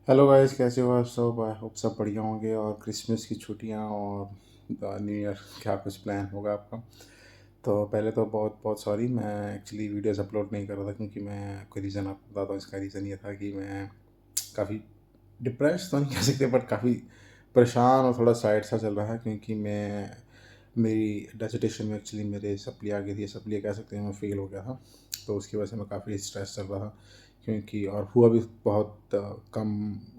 Hello guys, कैसे हो आप सब? आई होप सब बढ़िया होंगे। और क्रिसमस की छुट्टियां और न्यू ईयर क्या कुछ प्लान होगा आपका? तो पहले तो बहुत बहुत सॉरी, मैं एक्चुअली वीडियोस अपलोड नहीं कर रहा था क्योंकि मैं कोई रीज़न आपको बताता हूँ। इसका रीज़न ये था कि मैं काफ़ी डिप्रेस तो नहीं कह सकते, बट काफ़ी परेशान और थोड़ा सैड सा चल रहा है क्योंकि मैं मेरी डिसर्टेशन में एक्चुअली मेरे सप्ली आ गई थी। सप्ली कह सकते हैं, मैं फ़ेल हो गया था। तो उसकी वजह से मैं काफ़ी स्ट्रेस चल रहा था क्योंकि और हुआ भी बहुत कम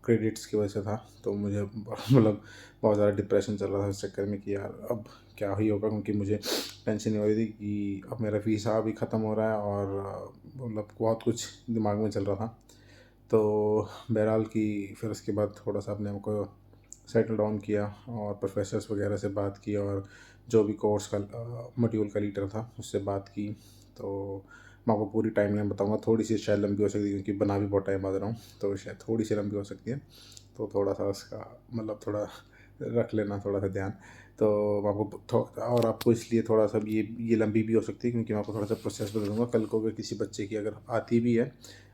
क्रेडिट्स की वजह से था। तो मुझे मतलब बहुत ज़्यादा डिप्रेशन चल रहा था इस चक्कर में कि यार अब क्या ही होगा, क्योंकि मुझे टेंशन हो रही थी कि अब मेरा वीज़ा भी ख़त्म हो रहा है और मतलब बहुत कुछ दिमाग में चल रहा था। तो बहरहाल कि फिर उसके बाद थोड़ा सा अपने आप को सेटल डाउन किया और प्रोफेसर्स वगैरह से बात की और जो भी कोर्स का मॉड्यूल का लीडर था उससे बात की। तो मैं आपको पूरी टाइमलाइन बताऊंगा, थोड़ी सी शायद लंबी हो सकती है क्योंकि बना भी बहुत टाइम बाद रहा हूँ, तो शायद थोड़ी सी लंबी हो सकती है। तो थोड़ा सा उसका मतलब थोड़ा रख लेना थोड़ा सा ध्यान। तो मैं आपको और आपको इसलिए थोड़ा सा ये लंबी भी हो सकती है क्योंकि मैं आपको थोड़ा सा प्रोसेस बता दूंगा। कल को अगर किसी बच्चे की अगर आती भी है,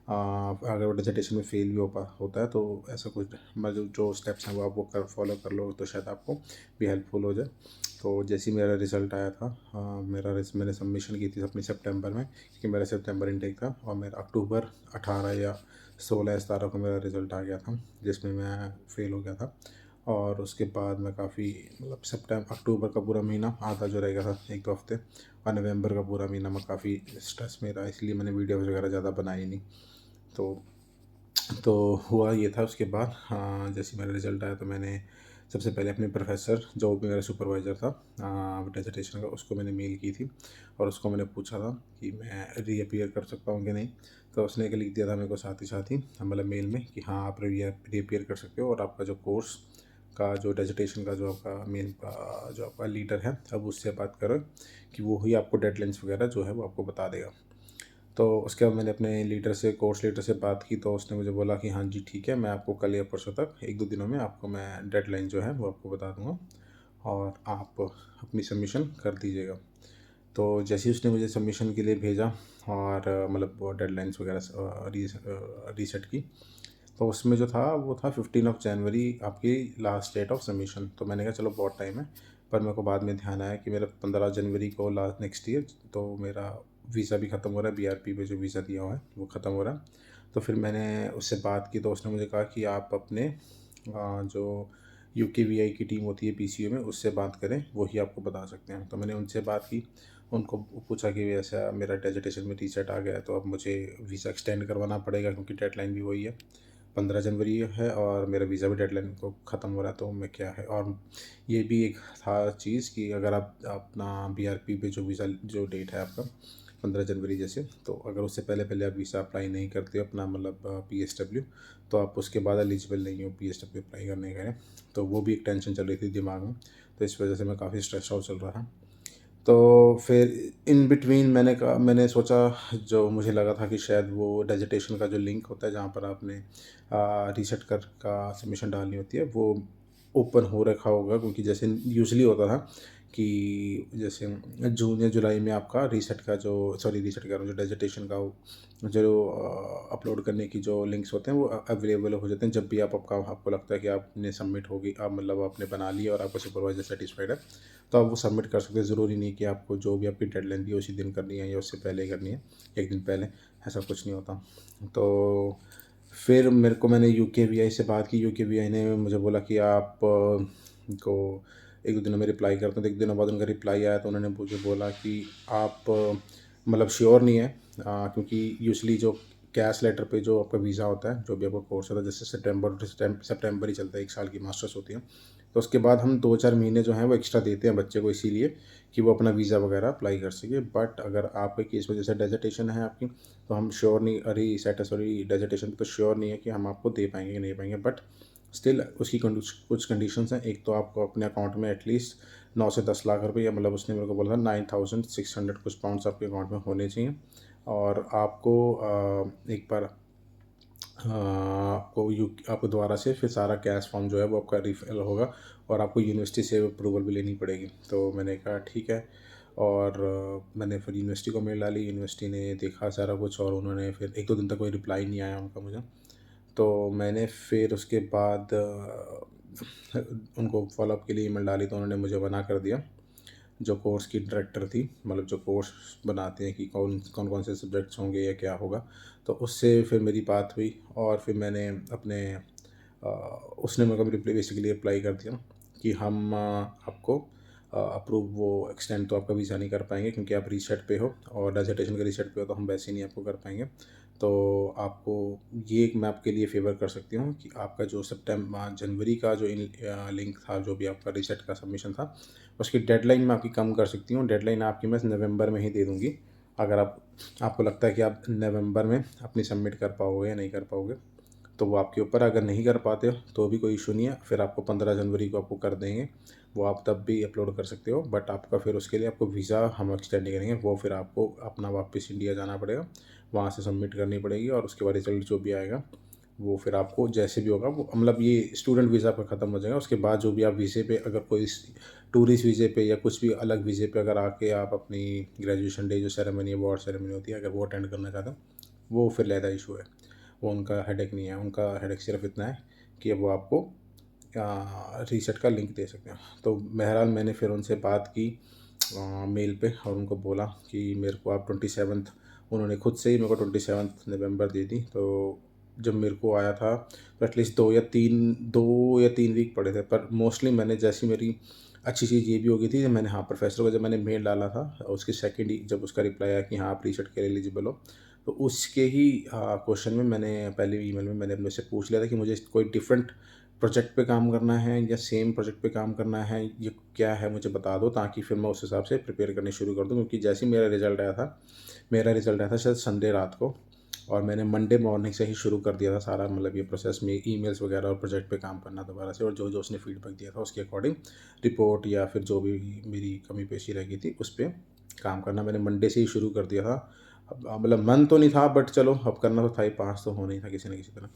अगर वो डिसर्टेशन में फेल भी होता है, तो ऐसा कुछ मतलब जो स्टेप्स हैं वो आप वो कर फॉलो कर लो तो शायद आपको भी हेल्पफुल हो जाए। तो जैसे ही मेरा रिज़ल्ट आया था, मैंने सबमिशन की थी अपनी सितंबर में क्योंकि मेरा सितंबर इनटेक था, और मेरा अक्टूबर 18 या 16 या 17 को मेरा रिज़ल्ट आ गया था जिसमें मैं फ़ेल हो गया था। और उसके बाद मैं काफ़ी मतलब अक्टूबर का पूरा महीना आधा जो रह गया था, 1-2 हफ़्ते, और नवंबर का पूरा महीना मैं काफ़ी स्ट्रेस में रहा, इसलिए मैंने वीडियोज़ वगैरह ज़्यादा बनाई नहीं। तो तो हुआ ये था उसके बाद, हाँ, जैसे मेरा रिज़ल्ट आया तो मैंने सबसे पहले अपने प्रोफ़ेसर जो भी मेरा सुपरवाइज़र था डिसर्टेशन का, उसको मैंने मेल की थी और उसको मैंने पूछा था कि मैं रीअपीयर कर सकता हूँ कि नहीं। तो उसने एक लिख दिया था मेरे को साथ ही मतलब मेल में कि हाँ, आप रीअपीयर कर सकते हो और आपका जो कोर्स का जो डिसर्टेशन का जो आपका मेन जो आपका लीडर है, अब उससे बात करो कि वो ही आपको डेडलाइन्स वगैरह जो है वो आपको बता देगा। तो उसके बाद मैंने अपने कोर्स लीडर से बात की, तो उसने मुझे बोला कि हाँ जी ठीक है, मैं आपको कल या परसों तक 1-2 दिनों में आपको मैं डेडलाइन जो है वो आपको बता दूँगा और आप अपनी सबमिशन कर दीजिएगा। तो जैसे ही उसने मुझे सबमिशन के लिए भेजा और मतलब वो डेडलाइन्स वगैरह रीसेट की, तो उसमें जो था वो था 15 जनवरी आपकी लास्ट डेट ऑफ सबमिशन। तो मैंने कहा चलो बहुत टाइम है, पर मेरे को बाद में ध्यान आया कि मेरा 15 जनवरी को लास्ट नेक्स्ट ईयर तो मेरा वीज़ा भी ख़त्म हो रहा है, बीआरपी पे जो वीज़ा दिया हुआ है वो ख़त्म हो रहा है। तो फिर मैंने उससे बात की तो उसने मुझे कहा कि आप अपने जो यूकेवीआई की टीम होती है पीसीयू में, उससे बात करें, वही आपको बता सकते हैं। तो मैंने उनसे बात की, उनको पूछा कि ऐसा मेरा डेज़र्टेशन में रीसेट आ गया है, तो अब मुझे वीज़ा एक्सटेंड करवाना पड़ेगा क्योंकि डेडलाइन भी वही है, 15 जनवरी है, और मेरा वीज़ा भी डेडलाइन को ख़त्म हो रहा है। तो मैं क्या है, और ये भी एक था चीज़ कि अगर आप अपना बीआरपी पे जो वीज़ा जो डेट है आपका 15 जनवरी जैसे, तो अगर उससे पहले पहले आप वीज़ा अप्लाई नहीं करते हो अपना मतलब पीएसडब्ल्यू, तो आप उसके बाद एलिजिबल नहीं हो पीएसडब्ल्यू अप्लाई करने के लिए। तो वो भी एक टेंशन चल रही थी दिमाग में, तो इस वजह से मैं काफ़ी स्ट्रेस आउट चल रहा था। तो फिर इन बिटवीन मैंने सोचा, जो मुझे लगा था कि शायद वो डिसर्टेशन का जो लिंक होता है जहाँ पर आपने रीसेट कर का सबमिशन डालनी होती है, वो ओपन हो रखा होगा, क्योंकि जैसे यूजुअली होता था कि जैसे जून या जुलाई में आपका रीसेट कर रहा हूँ, जो डिसर्टेशन का जो अपलोड करने की जो लिंक्स होते हैं वो अवेलेबल हो जाते हैं जब भी आपको लगता है कि आपने सबमिट होगी, आप मतलब आपने बना लिया और आपका सुपरवाइज़र सेटिस्फाइड है, तो आप वो सबमिट कर सकते हैं। ज़रूरी नहीं कि आपको जो भी आपकी डेडलाइन दी है उसी दिन करनी है या उससे पहले करनी है, 1 दिन पहले, ऐसा कुछ नहीं होता। तो फिर मैंने यूकेवीआई से बात की, यूकेवीआई ने मुझे बोला कि आप को 1-2 दिनों में रिप्लाई करते हैं। तो 1 दिनों बाद उनका रिप्लाई आया तो उन्होंने मुझे बोला कि आप मतलब श्योर नहीं है, क्योंकि यूजुअली जो कैश लेटर पे जो आपका वीज़ा होता है, जो भी आपका कोर्स होता है, जैसे सितंबर ही चलता है, 1 साल की मास्टर्स होती है। तो उसके बाद हम 2-4 महीने जो हैं वो एक्स्ट्रा देते हैं बच्चे को, इसीलिए कि वो अपना वीज़ा वगैरह अप्लाई कर सके। बट अगर आपके केस में जैसे डेज़र्टेशन है आपकी, तो हम श्योर नहीं, डेज़र्टेशन तो श्योर नहीं है कि हम आपको दे पाएँगे कि नहीं पाएँगे। बट स्टिल उसकी कुछ कंडीशंस हैं। एक तो आपको अपने अकाउंट में एटलीस्ट 9 से 10 लाख रुपए, या मतलब उसने मेरे को बोला था 9600 कुछ पाउंड्स आपके अकाउंट में होने चाहिए। और आपको एक बार आपको दोबारा से फिर सारा कैश फॉर्म जो है वो आपका रिफ़िल होगा और आपको यूनिवर्सिटी से अप्रूवल भी लेनी पड़ेगी। तो मैंने कहा ठीक है, और मैंने फिर यूनिवर्सिटी को मेल डाली, यूनिवर्सिटी ने देखा सारा कुछ और उन्होंने फिर 1-2 दिन तक कोई रिप्लाई नहीं आया उनका मुझे। तो मैंने फिर उसके बाद उनको फ़ॉलोअप के लिए ईमेल डाली तो उन्होंने मुझे मना कर दिया। जो कोर्स की डायरेक्टर थी, मतलब जो कोर्स बनाते हैं कि कौन-कौन से सब्जेक्ट्स होंगे या क्या होगा, तो उससे फिर मेरी बात हुई और फिर मैंने अपने उसने मेरे को बेसिकली रिप्लाई कर दिया कि हम आपको अप्रूव वो एक्सटेंड तो आपका वीज़ा नहीं कर पाएँगे क्योंकि आप रीसेट पे हो और डिसर्टेशन के रीसेट पे हो, तो हम वैसे ही नहीं आपको कर पाएँगे। तो आपको ये मैं आपके लिए फ़ेवर कर सकती हूँ कि आपका जो जनवरी का जो लिंक था, जो भी आपका रीसेट का सबमिशन था, उसकी डेडलाइन मैं आपकी कम कर सकती हूँ। डेडलाइन आपकी मैं नवंबर में ही दे दूँगी। अगर आपको लगता है कि आप नवंबर में अपनी सबमिट कर पाओगे या नहीं कर पाओगे, तो वो आपके ऊपर। अगर नहीं कर पाते हो तो भी कोई इशू नहीं है, फिर आपको 15 जनवरी को आपको कर देंगे। वो आप तब भी अपलोड कर सकते हो, बट आपका फिर उसके लिए आपको वीज़ा हम एक्सटेंड नहीं करेंगे। वो फिर आपको अपना वापस इंडिया जाना पड़ेगा, वहाँ से सबमिट करनी पड़ेगी और उसके बाद रिज़ल्ट जो भी आएगा वो फिर आपको जैसे भी होगा, वो मतलब ये स्टूडेंट वीज़ा आपका ख़त्म हो जाएगा। उसके बाद जो भी आप वीज़े पे, अगर कोई टूरिस्ट वीज़े पे या कुछ भी अलग वीज़े पे अगर आके आप अपनी ग्रेजुएशन डे जो सेरेमनी, अवार्ड सेरेमनी होती है, अगर वो अटेंड करना चाहते हो, वो फिर अलहदा इशू है। वो उनका हेडेक नहीं है। उनका हेडेक सिर्फ इतना है कि अब वो आपको रीसेट का लिंक दे सकते हैं। तो बहरहाल मैंने फिर उनसे बात की मेल पे और उनको बोला कि मेरे को आप 27th, उन्होंने खुद से ही मेरे को 27 नवंबर दे दी। तो जब मेरे को आया था तो एटलीस्ट 2 या 3 वीक पड़े थे, पर मोस्टली मैंने जैसी मेरी अच्छी चीज़ ये भी हो गई थी, जब मैंने प्रोफेसर को जब मैंने मेल डाला था, उसके सेकंड ही जब उसका रिप्लाई आया कि हाँ आप रीसेट के लिए एलिजिबल हो, तो उसके ही क्वेश्चन में मैंने पहले ईमेल में मैंने अपने से पूछ लिया था कि मुझे कोई डिफरेंट प्रोजेक्ट पे काम करना है या सेम प्रोजेक्ट पे काम करना है, ये क्या है मुझे बता दो, ताकि फिर मैं उस हिसाब से प्रिपेयर करनी शुरू कर दूँ। क्योंकि जैसे ही मेरा रिज़ल्ट आया था शायद संडे रात को, और मैंने मंडे मॉर्निंग से ही शुरू कर दिया था सारा, मतलब ये प्रोसेस में ईमेल्स वगैरह और प्रोजेक्ट पे काम करना दोबारा से, और जो जो उसने फीडबैक दिया था उसके अकॉर्डिंग रिपोर्ट या फिर जो भी मेरी कमी पेशी रह गई थी उस पर काम करना मैंने मंडे से ही शुरू कर दिया था। मतलब मन तो नहीं था, बट चलो अब करना तो था ही, पास तो होना ही था किसी न किसी तरह।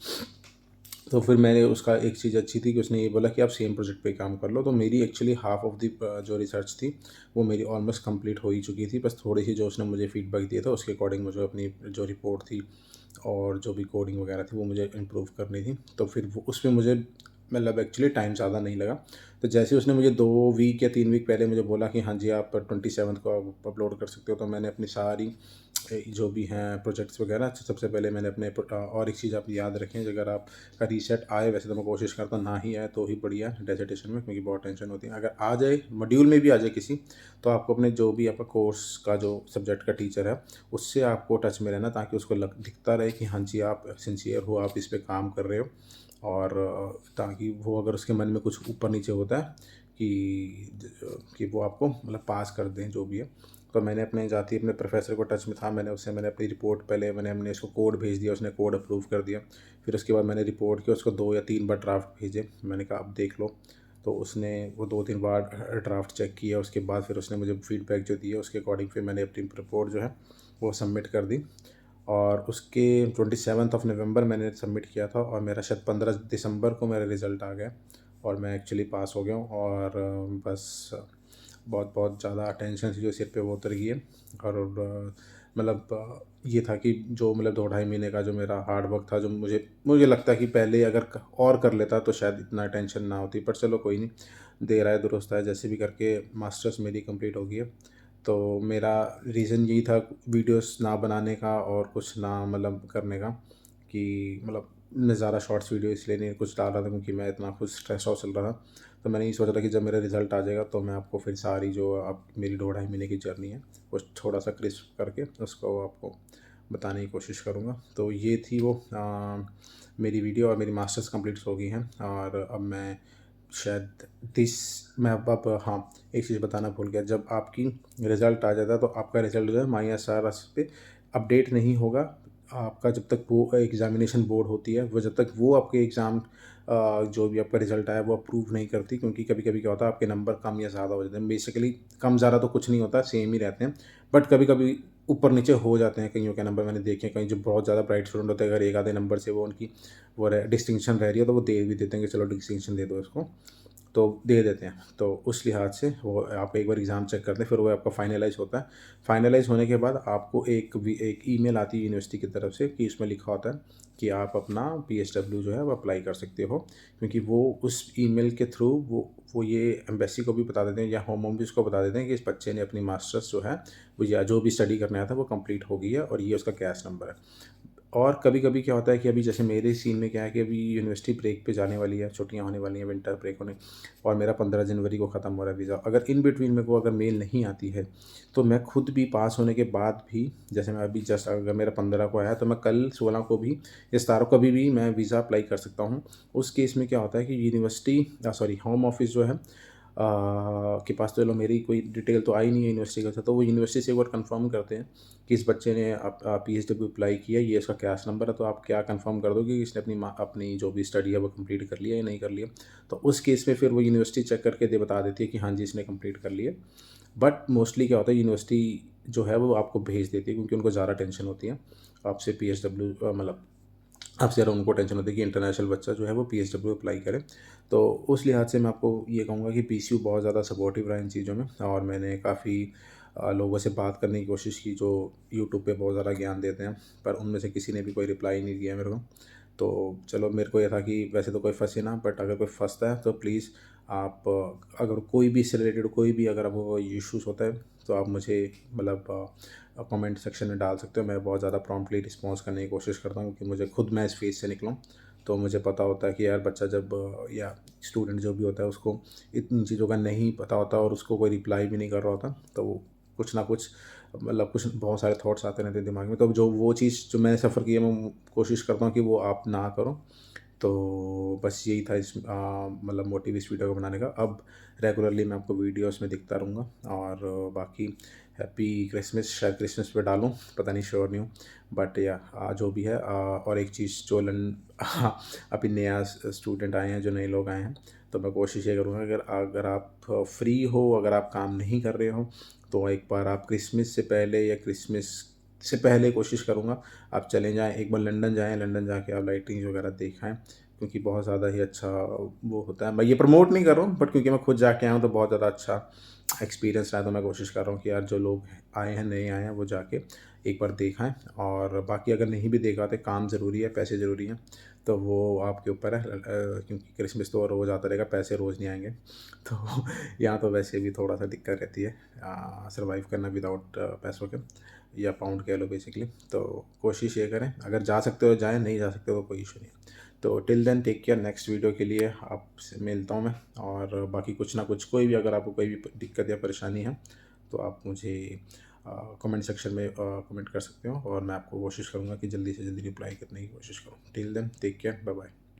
तो फिर मैंने उसका एक चीज़ अच्छी थी कि उसने ये बोला कि आप सेम प्रोजेक्ट पे काम कर लो। तो मेरी एक्चुअली हाफ़ ऑफ द जो रिसर्च थी वो मेरी ऑलमोस्ट कंप्लीट हो ही चुकी थी। बस थोड़ी सी जो उसने मुझे फीडबैक दिया था उसके अकॉर्डिंग मुझे अपनी जो रिपोर्ट थी और जो भी कोडिंग वगैरह थी वो मुझे इम्प्रूव करनी थी। तो फिर वो उसमें मुझे मतलब एक्चुअली टाइम ज़्यादा नहीं लगा। तो जैसे ही उसने मुझे 2 वीक या 3 वीक पहले मुझे बोला कि हाँ जी आप 27 को आप अपलोड कर सकते हो, तो मैंने अपनी सारी जो भी हैं प्रोजेक्ट्स वगैरह, सबसे पहले मैंने अपने और एक चीज़ आप याद रखें, अगर आपका रीसेट आए, वैसे तो मैं कोशिश करता हूँ ना ही आए तो ही बढ़िया डिसर्टेशन में, क्योंकि बहुत टेंशन होती है। अगर आ जाए मॉड्यूल में भी आ जाए किसी, तो आपको अपने जो भी आपका कोर्स का जो सब्जेक्ट का टीचर है उससे आपको टच में रहना, ताकि उसको दिखता रहे कि हाँ जी आप सिंसियर हो, आप इस पर काम कर रहे हो। और ताकि वो अगर उसके मन में कुछ ऊपर नीचे होता है कि वो आपको मतलब पास कर दें जो भी है। तो मैंने अपने प्रोफेसर को टच में था, मैंने अपनी रिपोर्ट पहले हमने इसको कोड भेज दिया, उसने कोड अप्रूव कर दिया। फिर उसके बाद मैंने रिपोर्ट किया, उसको 2 या 3 बार ड्राफ्ट भेजे, मैंने कहा अब देख लो। तो उसने वो 2-3 बार ड्राफ्ट चेक किया, उसके बाद फिर उसने मुझे फीडबैक जो दिया उसके अकॉर्डिंग फिर मैंने अपनी रिपोर्ट जो है वो सबमिट कर दी। और उसके 27 ऑफ नवंबर मैंने सबमिट किया था, और मेरा शायद 15 दिसंबर को मेरा रिज़ल्ट आ गया और मैं एक्चुअली पास हो गया हूँ। और बस बहुत बहुत ज़्यादा टेंशन थी जो सिर पे वो उतर गई है। और ये था कि जो मतलब 2 ढाई महीने का जो मेरा हार्ड वर्क था, जो मुझे लगता है कि पहले अगर और कर लेता तो शायद इतना टेंशन ना होती, पर चलो कोई नहीं, देर आए दुरुस्त आए, जैसे भी करके मास्टर्स मेरी कंप्लीट हो गई है। तो मेरा रीज़न यही था वीडियोस ना बनाने का और कुछ ना मतलब करने का, कि मतलब मैं ज़्यादा शॉर्ट्स वीडियो इसलिए नहीं कुछ डाल रहा था क्योंकि मैं इतना खुद स्ट्रेस आउट चल रहा था। तो मैंने ये सोचा था कि जब मेरा रिज़ल्ट आ जाएगा तो मैं आपको फिर सारी जो अब मेरी 2 ढाई महीने की जर्नी है वो थोड़ा सा क्रिस्प करके उसको आपको बताने की कोशिश करूँगा। तो ये थी वो मेरी वीडियो, और मेरी मास्टर्स कंप्लीट हो गई हैं। और अब मैं शायद मैं अब हाँ, एक चीज़ बताना भूल गया, जब आपकी रिज़ल्ट आ जाता है तो आपका रिज़ल्ट जो है MySRS पे अपडेट नहीं होगा। आपका जब तक वो एग्ज़ामिनेशन बोर्ड होती है, वो जब तक वो आपके एग्ज़ाम जो भी आपका रिज़ल्ट आया वो अप्रूव नहीं करती, क्योंकि कभी-कभी क्या होता है आपके नंबर कम या ज़्यादा हो जाते हैं। बेसिकली कम ज़्यादा तो कुछ नहीं होता, सेम ही रहते हैं, बट कभी-कभी ऊपर-नीचे हो जाते हैं कइयों के नंबर। मैंने देखे हैं कहीं जो बहुत ज़्यादा ब्राइट स्टूडेंट होते हैं, अगर एक आधे नंबर से वो उनकी वो डिस्टिंक्शन रह रही है तो वो दे भी देते हैं कि चलो डिस्टिंक्शन दे दो इसको। तो दे देते हैं। तो उस लिहाज से वो आप एक बार एग्ज़ाम चेक करते हैं, फिर वो आपका फाइनलाइज़ होता है। फाइनलाइज़ होने के बाद आपको एक ईमेल आती है यूनिवर्सिटी की तरफ से कि उसमें लिखा होता है कि आप अपना पीएसडब्ल्यू जो है वो अप्लाई कर सकते हो, क्योंकि वो उस ईमेल के थ्रू वो ये एम्बेसी को भी बता देते हैं या होम ऑफिस को बता देते हैं कि इस बच्चे ने अपनी मास्टर्स जो है वो या जो भी स्टडी करने आया था वो कंप्लीट हो गई है और ये उसका कैश नंबर है। और कभी-कभी क्या होता है कि अभी जैसे मेरे सीन में क्या है कि अभी यूनिवर्सिटी ब्रेक पे जाने वाली है, छुट्टियाँ होने वाली हैं, विंटर ब्रेक होने, और मेरा 15 जनवरी को ख़त्म हो रहा है वीज़ा। अगर इन बिटवीन मेरे को अगर मेल नहीं आती है, तो मैं खुद भी पास होने के बाद भी, जैसे मैं अभी जस्ट अगर मेरा 15 को आया है, तो मैं कल 16 को भी या 17 को कभी भी मैं वीज़ा अप्लाई कर सकता हूँ। उस केस में क्या होता है कि यूनिवर्सिटी सॉरी होम ऑफ़िस जो है के पास तो चलो मेरी कोई डिटेल तो आई नहीं है यूनिवर्सिटी का, तो वो यूनिवर्सिटी से एक बार कंफर्म करते हैं कि इस बच्चे ने पीएचडब्ल्यू अप्लाई किया, ये इसका कैश नंबर है, तो आप क्या कंफर्म कर दो कि इसने अपनी जो भी स्टडी है वो कंप्लीट कर लिया या नहीं कर लिया। तो उस केस में फिर वो यूनिवर्सिटी चेक करके बता देती है कि हाँ जी इसने कंप्लीट कर लिया। बट मोस्टली क्या होता है, यूनिवर्सिटी जो है वो आपको भेज देती है, क्योंकि उनको ज़्यादा टेंशन होती है आपसे पीएचडब्ल्यू मतलब आपसे ज़्यादा उनको टेंशन होती है कि इंटरनेशनल बच्चा जो है वो पीएचडब्ल्यू अप्लाई करे। तो उस लिहाज से मैं आपको ये कहूँगा कि पीसीयू बहुत ज़्यादा सपोर्टिव रहा इन चीज़ों में, और मैंने काफ़ी लोगों से बात करने की कोशिश की जो यूट्यूब पे बहुत ज़्यादा ज्ञान देते हैं, पर उनमें से किसी ने भी कोई रिप्लाई नहीं दिया मेरे को। तो चलो मेरे को ये था कि वैसे तो कोई फँसे ना, बट अगर कोई फँसता है तो प्लीज़ आप अगर कोई भी इससे रिलेटेड कोई भी अगर आपको इश्यूज़ होता है तो आप मुझे मतलब कमेंट सेक्शन में डाल सकते हो। मैं बहुत ज़्यादा प्रॉम्प्टली रिस्पॉन्स करने की कोशिश करता हूँ, क्योंकि मुझे खुद मैं इस फेज़ से निकला हूँ। तो मुझे पता होता है कि यार बच्चा जब या स्टूडेंट जो भी होता है उसको इन चीज़ों का नहीं पता होता और उसको कोई रिप्लाई भी नहीं कर रहा होता, तो वो कुछ ना कुछ मतलब कुछ बहुत सारे थॉट्स आते रहते हैं दिमाग में। तो जो वो चीज़ जो मैंने सफ़र की है मैं कोशिश करता हूँ कि वो आप ना करो। तो बस यही था इस मतलब मोटिव इस वीडियो को बनाने का। अब रेगुलरली मैं आपको वीडियोस में दिखता रहूँगा, और बाकी हैप्पी क्रिसमस शायद क्रिसमस पे डालूँ, पता नहीं, श्योर नहीं हूँ। बट या जो भी है और एक चीज़ जो अभी नया स्टूडेंट आए हैं, जो नए लोग आए हैं, तो मैं कोशिश ये करूँगा अगर अगर आप फ्री हो, अगर आप काम नहीं कर रहे हो, तो एक बार आप क्रिसमस से पहले या क्रिसमस से पहले कोशिश करूँगा आप चले जाएँ, एक बार लंदन जाएँ, लंदन जाके आप लाइटिंग्स वगैरह देख आएँ, क्योंकि बहुत ज़्यादा ही अच्छा वो होता है। मैं ये प्रमोट नहीं कर रहा हूँ, बट क्योंकि मैं खुद जाके आया हूँ तो बहुत ज़्यादा अच्छा एक्सपीरियंस रहा, तो मैं कोशिश कर रहा हूँ कि यार जो लोग आए हैं, नए आए हैं, वो जाके एक बार देख आएँ। और बाकी अगर नहीं भी देख आते, काम ज़रूरी है, पैसे ज़रूरी हैं, तो वो आपके ऊपर है, क्योंकि क्रिसमस तो रोज़ आता रहेगा, पैसे रोज़ नहीं आएँगे। तो यहाँ तो वैसे भी थोड़ा-सा दिक्कत रहती है सर्वाइव करना विदाउट पैसों के, या पाउंड कह लो बेसिकली। तो कोशिश ये करें, अगर जा सकते हो जाएँ, नहीं जा सकते हो तो कोई इश्यू नहीं। तो till then take care, next video के लिए आपसे मिलता हूँ मैं। और बाकी कुछ ना कुछ कोई भी अगर आपको कोई भी दिक्कत या परेशानी है, तो आप मुझे कमेंट सेक्शन में कमेंट कर सकते हो, और मैं आपको कोशिश करूँगा कि जल्दी से जल्दी रिप्लाई करने की कोशिश करूँ। Till then take care, bye bye.